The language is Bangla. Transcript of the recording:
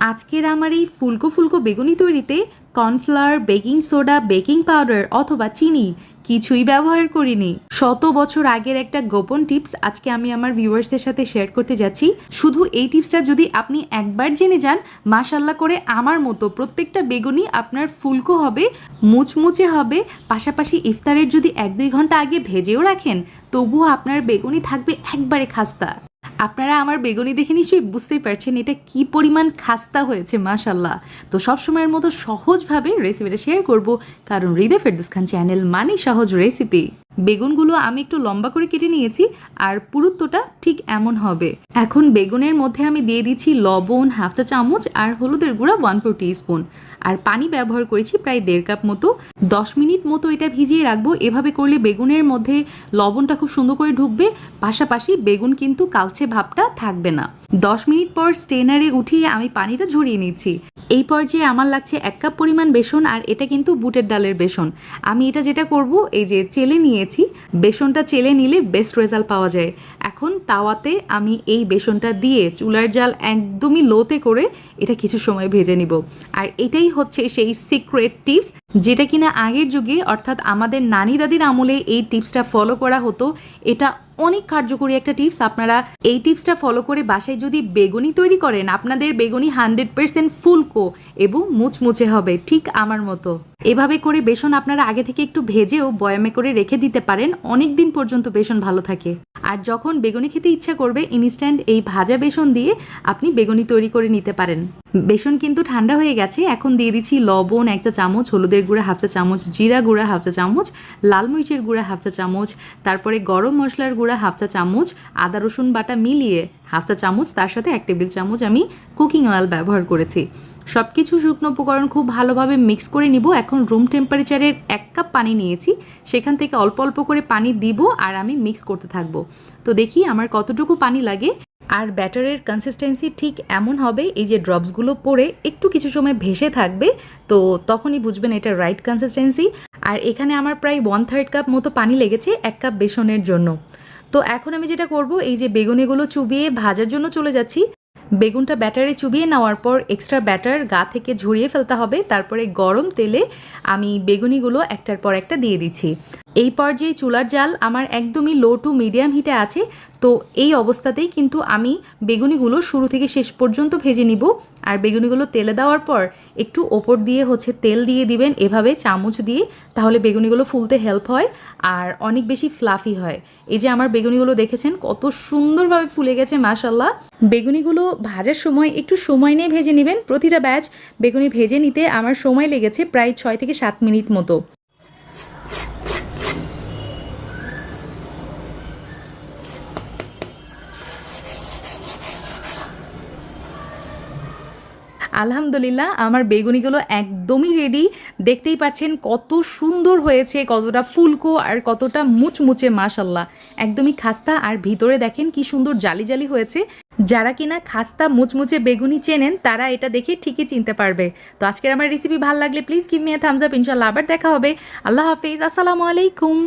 আজকের আমার এই ফুলকো ফুলকো বেগুনি তৈরিতে cornflour, baking soda, baking powder অথবা চিনি কিছুই ব্যবহার করিনি। শত বছর আগের একটা গোপন টিপস আজকে আমি আমার ভিউয়ার্সদের সাথে শেয়ার করতে যাচ্ছি। শুধু এই টিপসটা যদি আপনি একবার জেনে যান, মাশাল্লাহ করে আমার মতো প্রত্যেকটা বেগুনি আপনার ফুলকো হবে, মুচমুচে হবে। পাশাপাশি ইফতারের যদি 1-2 ঘন্টা আগে ভেজেও রাখেন, তবুও আপনার বেগুনি থাকবে একবারে খাস্তা। আপনারা আমার বেগুনি দেখে নিশ্চয়ই বুঝতেই পারছেন এটা কি পরিমাণ খাস্তা হয়েছে, মাশাল্লাহ। তো সবসময়ের মতো সহজভাবে রেসিপিটা শেয়ার করব, কারণ হৃদয় ফেরদৌস খান চ্যানেল মানে সহজ রেসিপি। বেগুনগুলো আমি একটু লম্বা করে কেটে নিয়েছি, আর পুরুত্বটা ঠিক এমন হবে। এখন বেগুনের মধ্যে আমি দিয়ে দিচ্ছি লবণ 1/2 চা চামচ আর হলুদের গুঁড়া 1/4 টিস্পুন, আর পানি ব্যবহার করেছি প্রায় 1.5 কাপ মতো। 10 মিনিট মতো এটা ভিজিয়ে রাখবো। এভাবে করলে বেগুনের মধ্যে লবণটা খুব সুন্দর করে ঢুকবে, পাশাপাশি বেগুন কিন্তু কালচে ভাবটা থাকবে না। 10 মিনিট পর স্টেনারে উঠিয়ে আমি পানিটা ঝরিয়ে নিচ্ছি। এই পর্যায়ে আমার লাগছে 1 কাপ পরিমাণ বেসন, আর এটা কিন্তু বুটের ডালের বেসন। আমি এটা যেটা করব, এই যে চেলে নিয়েছি, বেসনটা চেলে নিলে বেস্ট রেজাল্ট পাওয়া যায়। এখন তাওয়াতে আমি এই বেসনটা দিয়ে চুলার জাল একদমই লোতে করে এটা কিছু সময় ভেজে নিব। আর এটাই হচ্ছে সেই সিক্রেট টিপস, যেটা কিনা আগের যুগে অর্থাৎ আমাদের নানি দাদির আমলে এই টিপসটা ফলো করা হতো। এটা অনেক কার্যকরী একটা টিপস। আপনারা এই টিপসটা ফলো করে বাসায় যদি বেগুনি তৈরি করেন, আপনাদের বেগুনি 100% ফুলকো এবং মুচমুচে হবে, ঠিক আমার মতো। এভাবে করে বেসন আপনারা আগে থেকে একটু ভেজেও বয়ামে করে রেখে দিতে পারেন, অনেক দিন পর্যন্ত বেসন ভালো থাকে। আর যখন বেগুনি খেতে ইচ্ছা করবে, ইনস্ট্যান্ট এই ভাজা বেসন দিয়ে আপনি বেগুনি তৈরি করে নিতে পারেন। বেসন কিন্তু ঠান্ডা হয়ে গেছে। এখন দিয়ে দিচ্ছি লবণ 1 চা চামচ, হলুদের গুঁড়া 1/2 চা চামচ, জিরা গুঁড়া 1/2 চা চামচ, লাল মরিচের গুঁড়া 1/2 চা চামচ, তারপরে গরম মশলার গুঁড়া 1/2 চা চামচ, আদা রসুন বাটা মিলিয়ে 1/2 চা চামচ, তার সাথে 1 টেবিল চামচ আমি কুকিং অয়েল ব্যবহার করেছি। সব কিছু শুকনো উপকরণ খুব ভালোভাবে মিক্স করে নিব। এখন রুম টেম্পারেচারের 1 কাপ পানি নিয়েছি, সেখান থেকে অল্প অল্প করে পানি দিব আর আমি মিক্স করতে থাকবো। তো দেখি আমার কতটুকু পানি লাগে। আর ব্যাটারের কনসিস্টেন্সি ঠিক এমন হবে, এই যে ড্রপসগুলো পড়ে একটু কিছু সময় ভেসে থাকবে, তো তখনই বুঝবেন এটা রাইট কনসিস্টেন্সি। আর এখানে আমার প্রায় 1/3 কাপ মতো পানি লেগেছে 1 কাপ বেসনের জন্য। তো এখন আমি যেটা করব, এই যে বেগুনিগুলো চুবিয়ে ভাজার জন্য চলে যাচ্ছি। বেগুনটা ব্যাটারে চুবিয়ে নেওয়ার পর এক্সট্রা ব্যাটার গা থেকে ঝরিয়ে ফেলতে হবে। তারপরে গরম তেলে আমি বেগুনিগুলো একটার পর একটা দিয়ে দিচ্ছি। এই পর্যায়ে চুলার জাল আমার একদমই লো টু মিডিয়াম হিটে আছে। তো এই অবস্থাতেই কিন্তু আমি বেগুনিগুলো শুরু থেকে শেষ পর্যন্ত ভেজে নিব। আর বেগুনিগুলো তেলে দেওয়ার পর একটু ওপর দিয়ে তেল দিয়ে দিবেন এভাবে চামচ দিয়ে, তাহলে বেগুনিগুলো ফুলতে হেল্প হয় আর অনেক বেশি ফ্লাফি হয়। এই যে আমার বেগুনিগুলো দেখেছেন কত সুন্দরভাবে ফুলে গেছে, মাশাল্লাহ। বেগুনিগুলো ভাজার সময় একটু সময় নিয়ে ভেজে নেবেন। প্রতিটা ব্যাচ বেগুনি ভেজে নিতে আমার সময় লেগেছে প্রায় 6 থেকে 7 মিনিট মতো। আলহামদুলিল্লাহ আমার বেগুনিগুলো একদমই রেডি। দেখতেই পাচ্ছেন কত সুন্দর হয়েছে, কতটা ফুলকো আর কতটা মুচমুচে, মাশাল্লাহ। একদমই খাস্তা, আর ভিতরে দেখেন কি সুন্দর জালি জালি হয়েছে। যারা কিনা খাস্তা মুচমুচে বেগুনি চেনেন, তারা এটা দেখে ঠিকই চিনতে পারবে। তো আজকের আমার রেসিপি ভালো লাগলে please give me a Thums up. ইনশাল্লাহ আবার দেখা হবে। আল্লাহ হাফিজ, আসসালামু আলাইকুম।